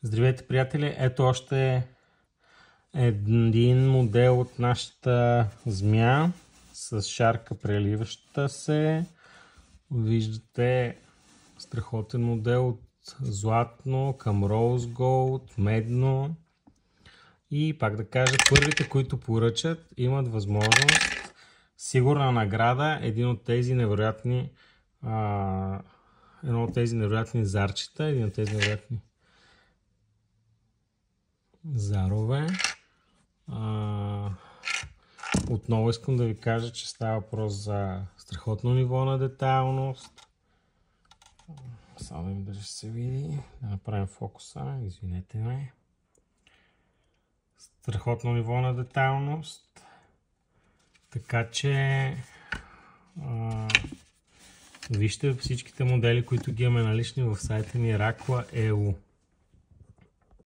Здравейте, приятели! Ето още един модел от нашата змия с шарка преливаща се. Виждате страхотен модел от златно към роуз голд, медно. И пак да кажа, първите, които поръчат, имат възможност, сигурна награда, едно от тези невероятни зарчета, един от тези невероятни зарове. Отново искам да ви кажа, че става въпрос за страхотно ниво на детайлност. Само да видим дали ще се види. Да направим фокуса, извинете ме. Страхотно ниво на детайлност. Така че вижте всичките модели, които ги имаме налични в сайта ни Rakla.eu.